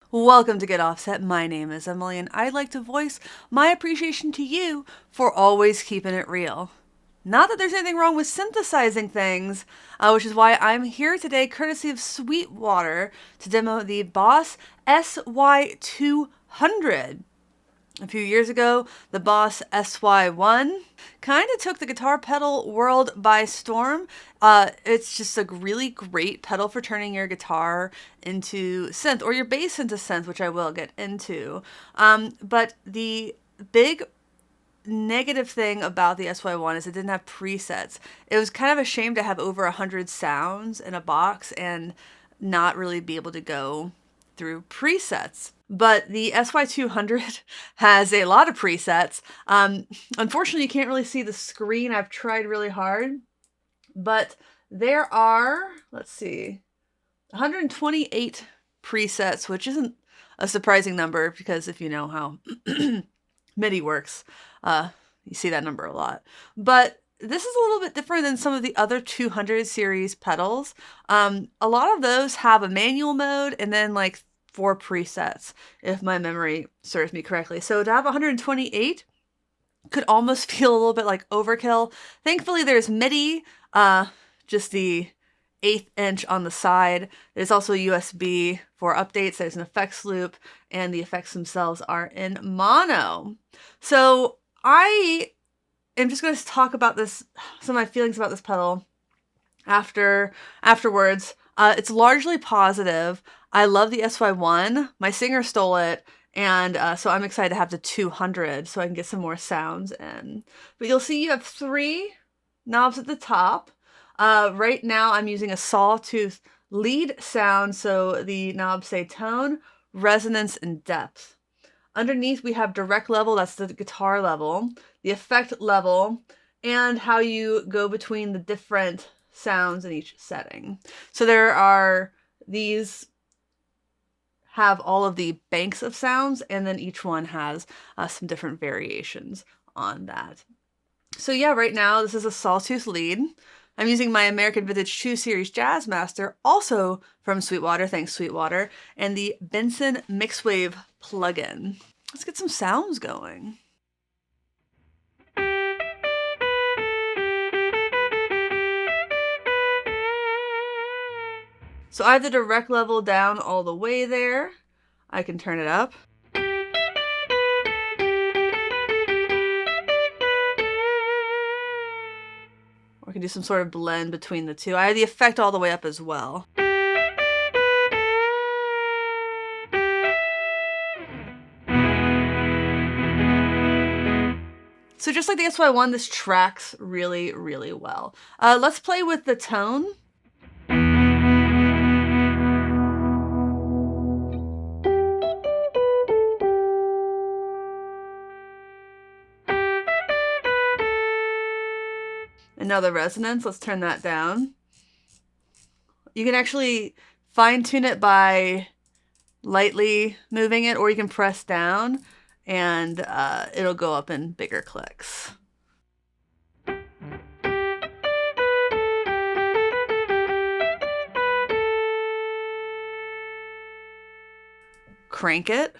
Welcome to Get Offset. My name is Emily, and I'd like to voice my appreciation to you for always keeping it real. Not that there's anything wrong with synthesizing things, which is why I'm here today, courtesy of Sweetwater, to demo the Boss SY-200. A few years ago, the Boss SY-1 kind of took the guitar pedal world by storm. It's just a really great pedal for turning your guitar into synth or your bass into synth, which I will get into. But the big negative thing about the SY-1 is it didn't have presets. It was kind of a shame to have over 100 sounds in a box and not really be able to go through presets. But the SY-200 has a lot of presets. Unfortunately, you can't really see the screen. I've tried really hard. But there are, let's see, 128 presets, which isn't a surprising number because if you know how MIDI works, you see that number a lot. But this is a little bit different than some of the other 200 series pedals. A lot of those have a manual mode and then like 4 presets, if my memory serves me correctly. So to have 128 could almost feel a little bit like overkill. Thankfully, there's MIDI, just the 1/8 inch on the side. There's also USB for updates. There's an effects loop, and the effects themselves are in mono. So I am just going to talk about this, some of my feelings about this pedal afterwards. It's largely positive. I love the SY-1. My singer stole it, and so I'm excited to have the 200 so I can get some more sounds in. But you'll see you have 3 knobs at the top. Right now I'm using a sawtooth lead sound, so the knobs say tone, resonance, and depth. Underneath we have direct level, that's the guitar level, the effect level, and how you go between the different sounds in each setting. So there are these have all of the banks of sounds, and then each one has some different variations on that. So yeah, right now this is a sawtooth lead. I'm using my American Vintage 2 Series Jazzmaster, also from Sweetwater, thanks Sweetwater, and the Benson Mixwave plugin. Let's get some sounds going. So I have the direct level down all the way there. I can turn it up. Or I can do some sort of blend between the two. I have the effect all the way up as well. So just like the SY-1, this tracks really, really well. Let's play with the tone. And now the resonance, let's turn that down. You can actually fine tune it by lightly moving it, or you can press down and it'll go up in bigger clicks. Crank it.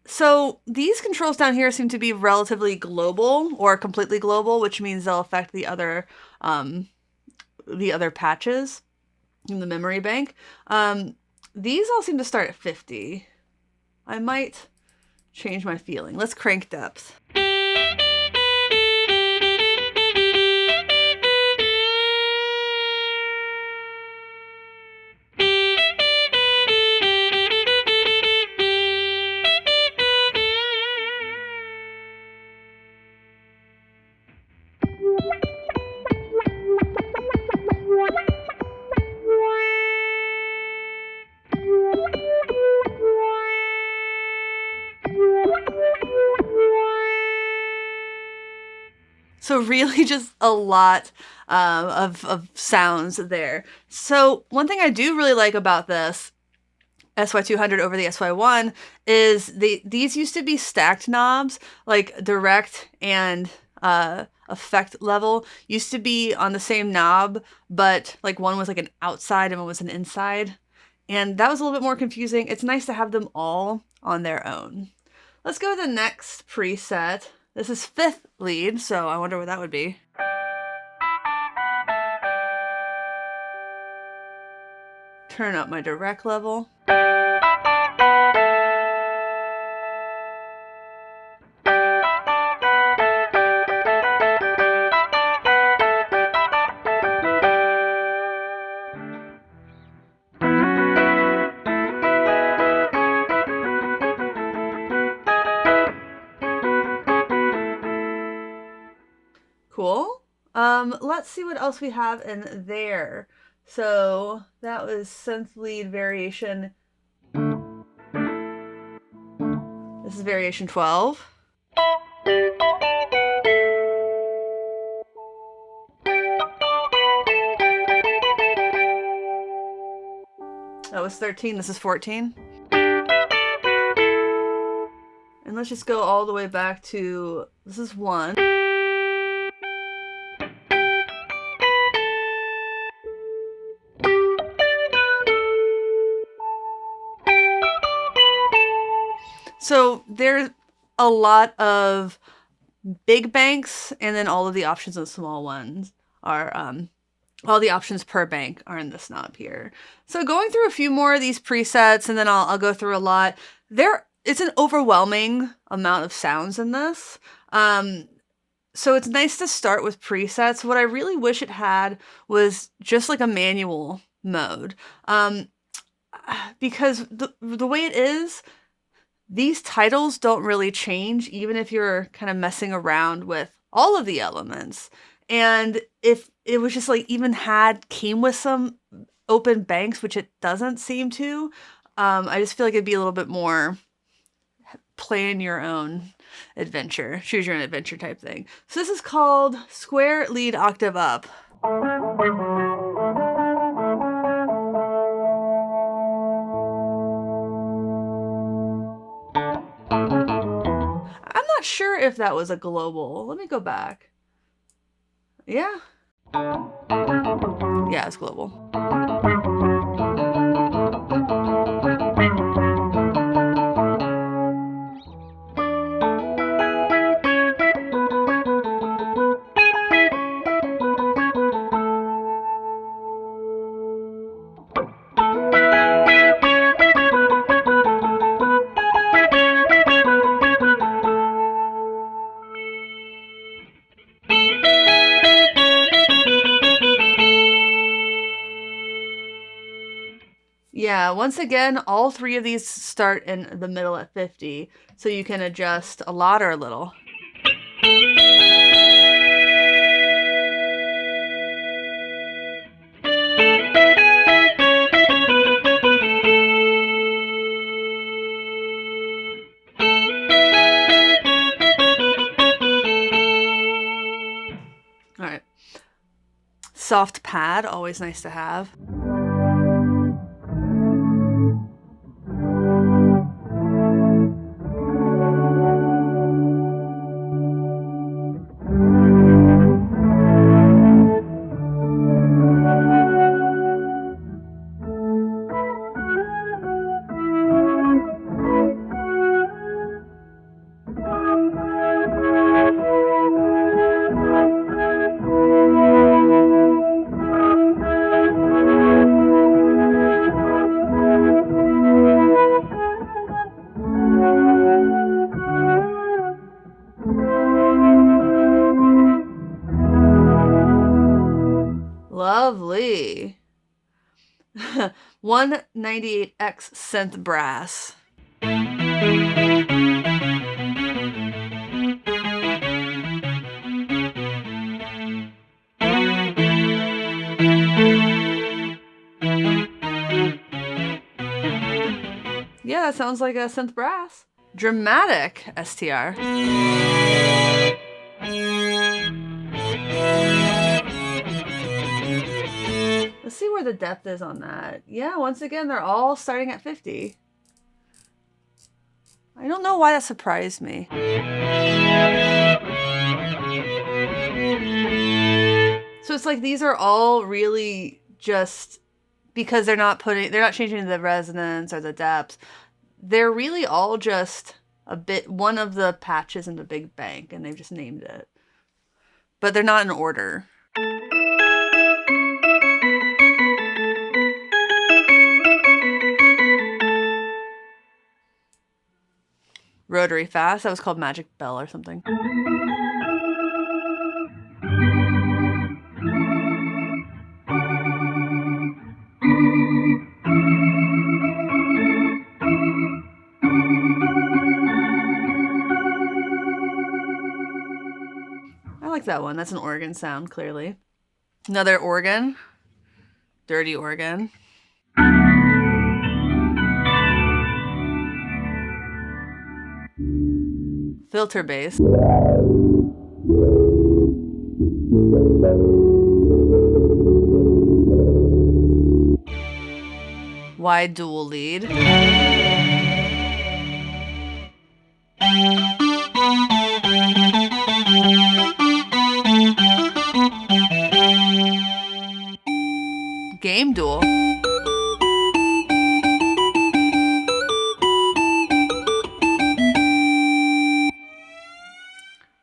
So these controls down here seem to be relatively global or completely global, which means they'll affect the other patches in the memory bank. These all seem to start at 50. I might change my feeling. Let's crank depth. So really just a lot of sounds there. So one thing I do really like about this SY-200 over the SY-1 is these used to be stacked knobs, like direct and effect level used to be on the same knob, but like one was like an outside and one was an inside. And that was a little bit more confusing. It's nice to have them all on their own. Let's go to the next preset. This is 5th lead, so I wonder what that would be. Turn up my direct level. Cool. Let's see what else we have in there. So that was synth lead variation. This is variation 12. That was 13. This is 14. And let's just go all the way back to, this is 1. So there's a lot of big banks, and then all of the options of the small ones are, all the options per bank are in this knob here. So going through a few more of these presets, and then I'll go through a lot. It's an overwhelming amount of sounds in this. So it's nice to start with presets. What I really wish it had was just like a manual mode. Because the way it is, these titles don't really change, even if you're kind of messing around with all of the elements. And if it was just like came with some open banks, which it doesn't seem to, I just feel like it'd be a little bit more plan your own adventure, choose your own adventure type thing. So this is called Square Lead Octave Up. I'm not sure if that was a global. Let me go back. Yeah. Yeah, it's global. Yeah, once again, all three of these start in the middle at 50, so you can adjust a lot or a little. All right. Soft pad, always nice to have. Lovely. 198X synth brass. Yeah, that sounds like a synth brass. Dramatic STR. where the depth is on that. Yeah, once again, they're all starting at 50. I don't know why that surprised me. So it's like these are all really just because they're not changing the resonance or the depth. They're really all just one of the patches in the big bank, and they've just named it. But they're not in order. Rotary fast. That was called Magic Bell or something. I like that one. That's an organ sound, clearly. Another organ. Dirty organ. Filter bass. Wide dual lead. Game dual.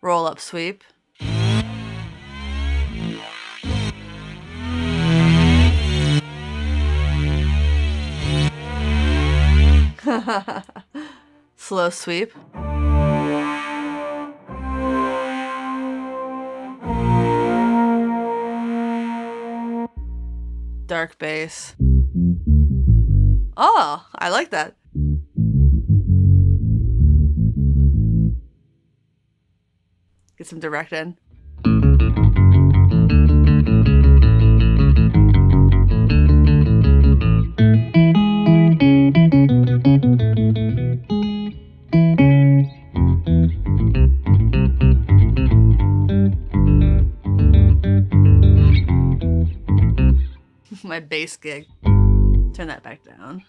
Roll up sweep. Slow sweep. Dark bass. Oh, I like that. Get some direct in. My bass gig. Turn that back down.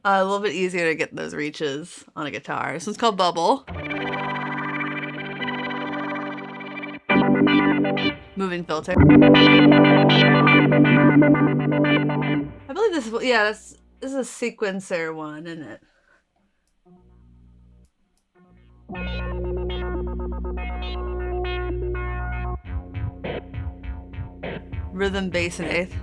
A little bit easier to get those reaches on a guitar. This one's called Bubble. Moving filter. I believe this is, yeah, this is a sequencer one, isn't it? Rhythm, bass, and eighth.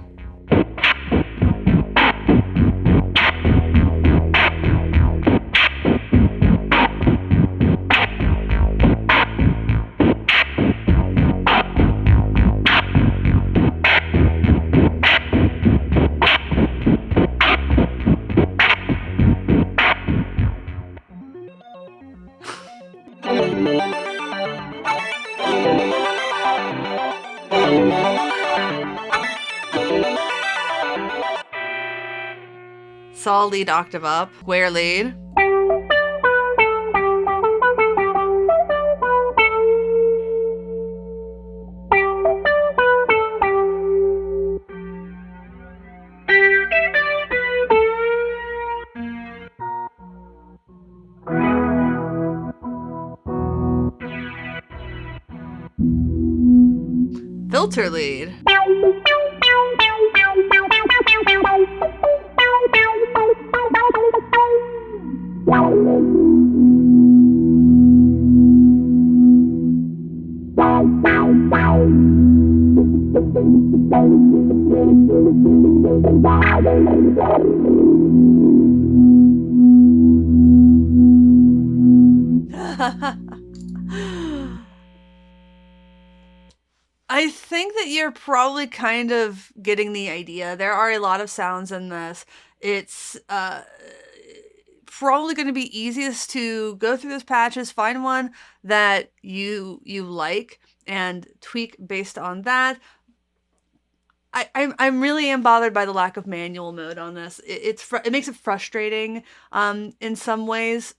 Sol lead octave up, square lead. Filter lead. I think that you're probably kind of getting the idea. There are a lot of sounds in this. It's probably going to be easiest to go through those patches, find one that you like, and tweak based on that. I'm really am bothered by the lack of manual mode on this. It makes it frustrating in some ways.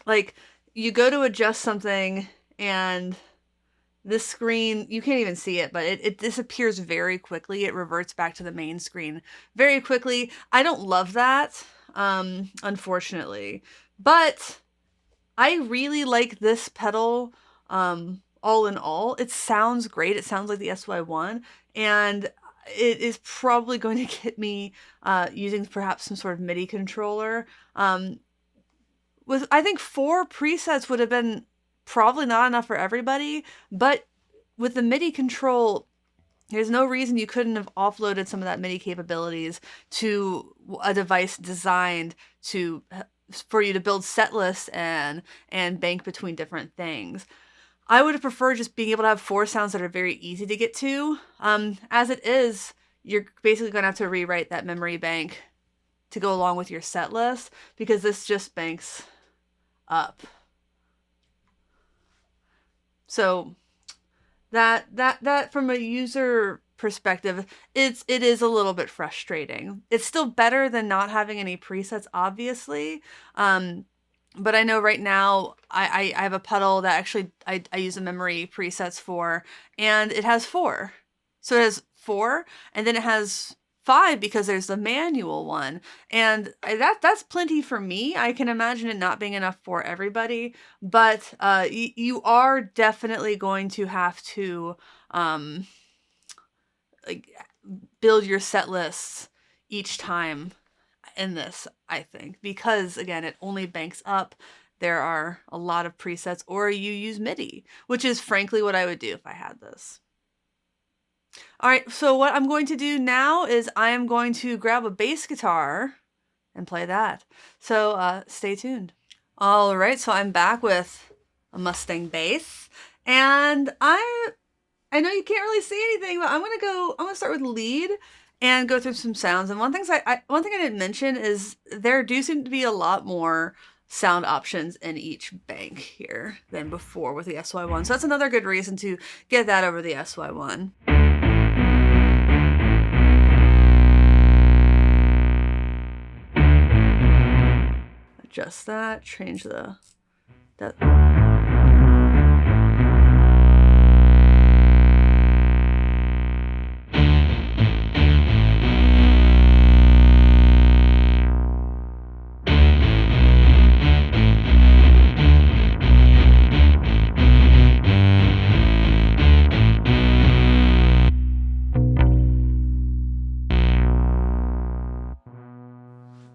Like, you go to adjust something and this screen, you can't even see it, but it disappears very quickly. It reverts back to the main screen very quickly. I don't love that, unfortunately. But I really like this pedal, all in all. It sounds great. It sounds like the SY-1, and it is probably going to get me using perhaps some sort of MIDI controller. I think 4 presets would have been probably not enough for everybody, but with the MIDI control, there's no reason you couldn't have offloaded some of that MIDI capabilities to a device designed for you to build set lists and bank between different things. I would have preferred just being able to have 4 sounds that are very easy to get to. As it is, you're basically going to have to rewrite that memory bank to go along with your set list, because this just banks up. So that from a user perspective, it is a little bit frustrating. It's still better than not having any presets, obviously. But I know right now I have a pedal that actually I use the memory presets for, and it has 4. So it has 4, and then it has 5 because there's the manual one, and that's plenty for me. I can imagine it not being enough for everybody, but you are definitely going to have to like build your set lists each time in this, I think, because again, it only banks up. There are a lot of presets, or you use MIDI, which is frankly what I would do if I had this. All right, so what I'm going to do now is I am going to grab a bass guitar and play that. So stay tuned. All right, so I'm back with a Mustang bass, and I know you can't really see anything, but I'm gonna start with lead and go through some sounds. And one thing I didn't mention is there do seem to be a lot more sound options in each bank here than before with the SY-1. So that's another good reason to get that over the SY-1. Adjust that, change that.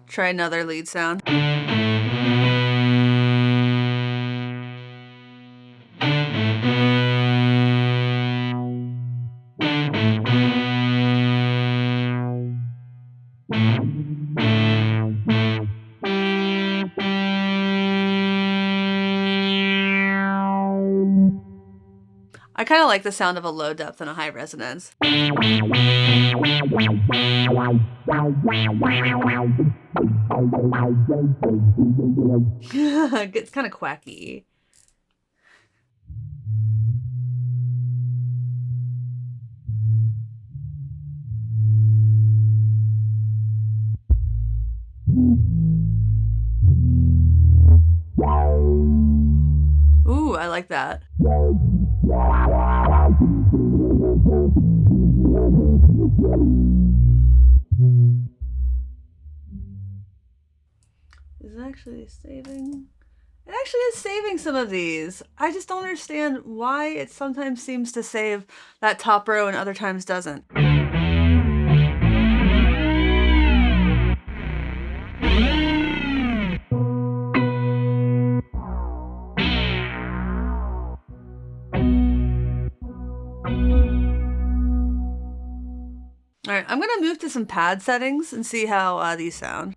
Try another lead sound. I kind of like the sound of a low depth and a high resonance. It's kind of quacky. Ooh, I like that. Is it actually saving? It actually is saving some of these. I just don't understand why it sometimes seems to save that top row and other times doesn't. I'm gonna move to some pad settings and see how these sound.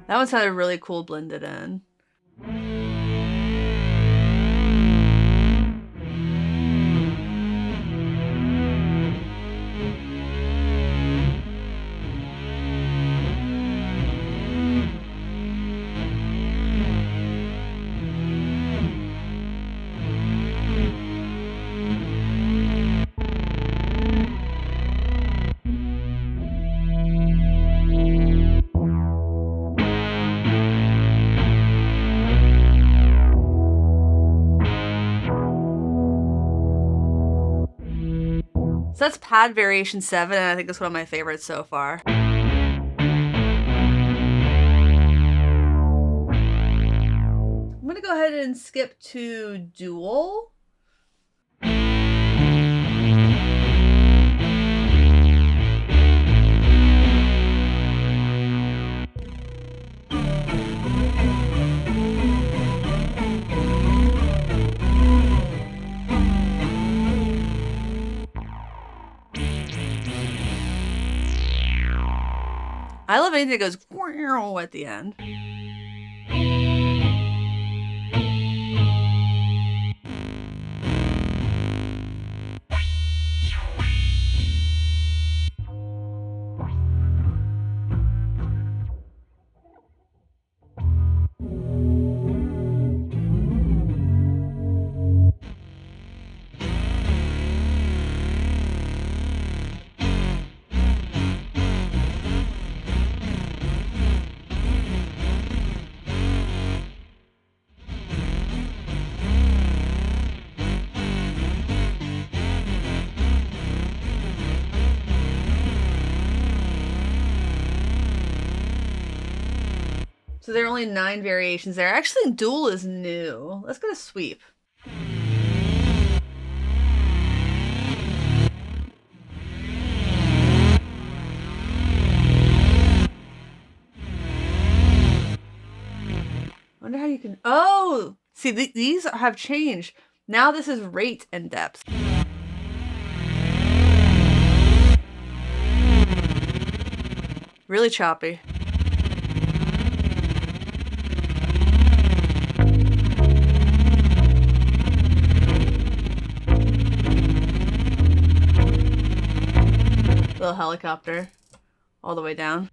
That one sounded really cool blended in. So that's pad variation 7, and I think that's one of my favorites so far. I'm gonna go ahead and skip to dual. I love anything that goes at the end. So there are only 9 variations there. Actually, dual is new. Let's go to sweep. Wonder how you can. Oh, see, these have changed. Now this is rate and depth. Really choppy. Little helicopter all the way down.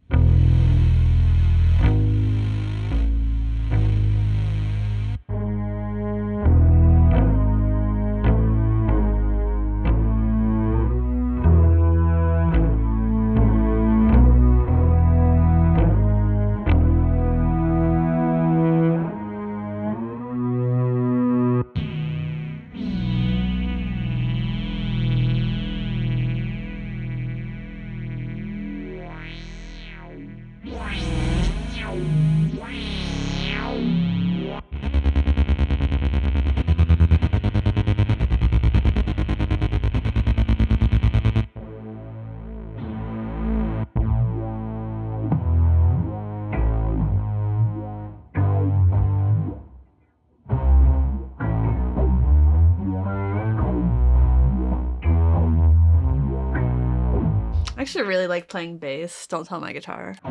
I actually really like playing bass. Don't tell my guitar. A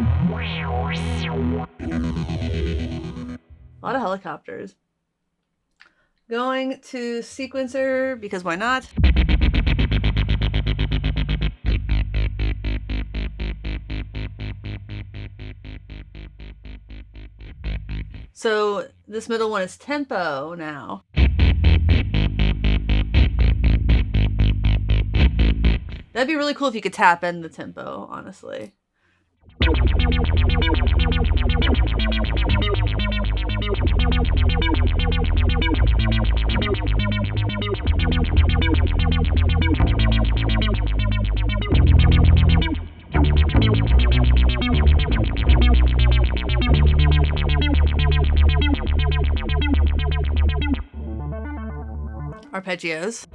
lot of helicopters. Going to sequencer, because why not? So this middle one is tempo now. That'd be really cool if you could tap in the tempo, honestly. Arpeggios.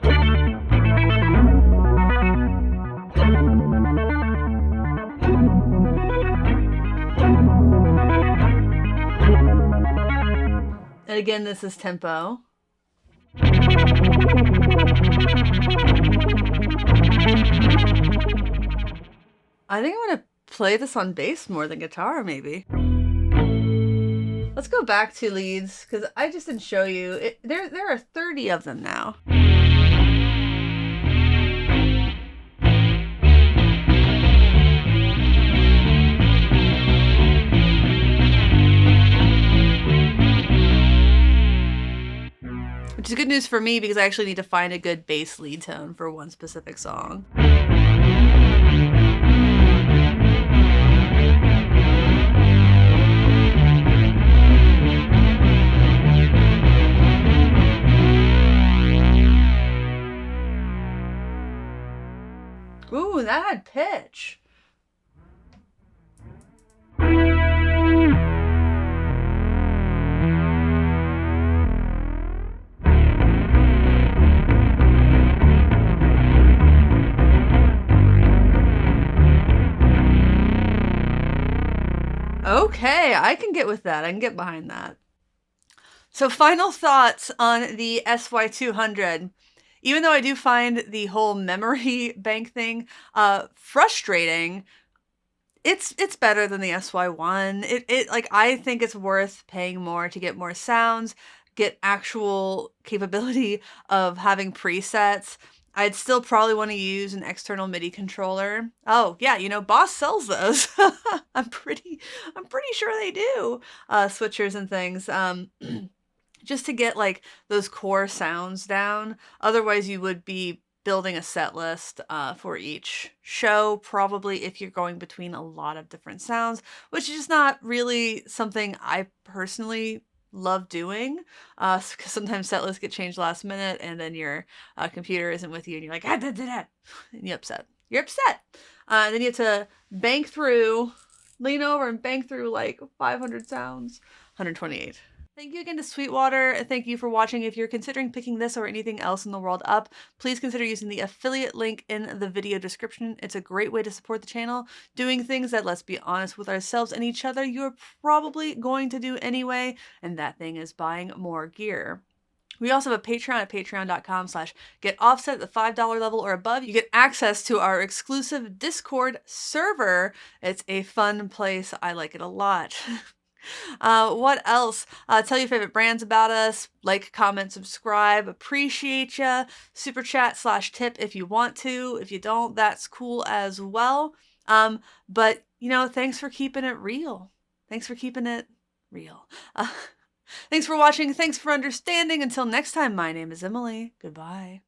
And again, this is tempo. I think I'm gonna play this on bass more than guitar, maybe. Let's go back to leads, because I just didn't show you. There are 30 of them now. Which is good news for me because I actually need to find a good bass lead tone for one specific song. Ooh, that had pitch. Okay, I can get with that. I can get behind that. So final thoughts on the SY-200. Even though I do find the whole memory bank thing frustrating, it's better than the SY-1. Like, I think it's worth paying more to get more sounds, get actual capability of having presets. I'd still probably want to use an external MIDI controller. Oh yeah, you know, Boss sells those. I'm pretty sure they do. Switchers and things. Just to get like those core sounds down. Otherwise you would be building a set list for each show, probably, if you're going between a lot of different sounds, which is just not really something I personally love doing, because sometimes set lists get changed last minute and then your computer isn't with you and you're like, and you're upset. Then you have to bank through, lean over and bank through like 500 sounds. 128. Thank you again to Sweetwater. Thank you for watching. If you're considering picking this or anything else in the world up, please consider using the affiliate link in the video description. It's a great way to support the channel, doing things that, let's be honest with ourselves and each other, you're probably going to do anyway, and that thing is buying more gear. We also have a Patreon at patreon.com/getoffset at the $5 level or above. You get access to our exclusive Discord server. It's a fun place. I like it a lot. What else? Tell your favorite brands about us. Like, comment, subscribe. Appreciate ya. Super chat /tip if you want to. If you don't, that's cool as well. But, you know, thanks for keeping it real. Thanks for keeping it real. Thanks for watching. Thanks for understanding. Until next time, my name is Emily. Goodbye.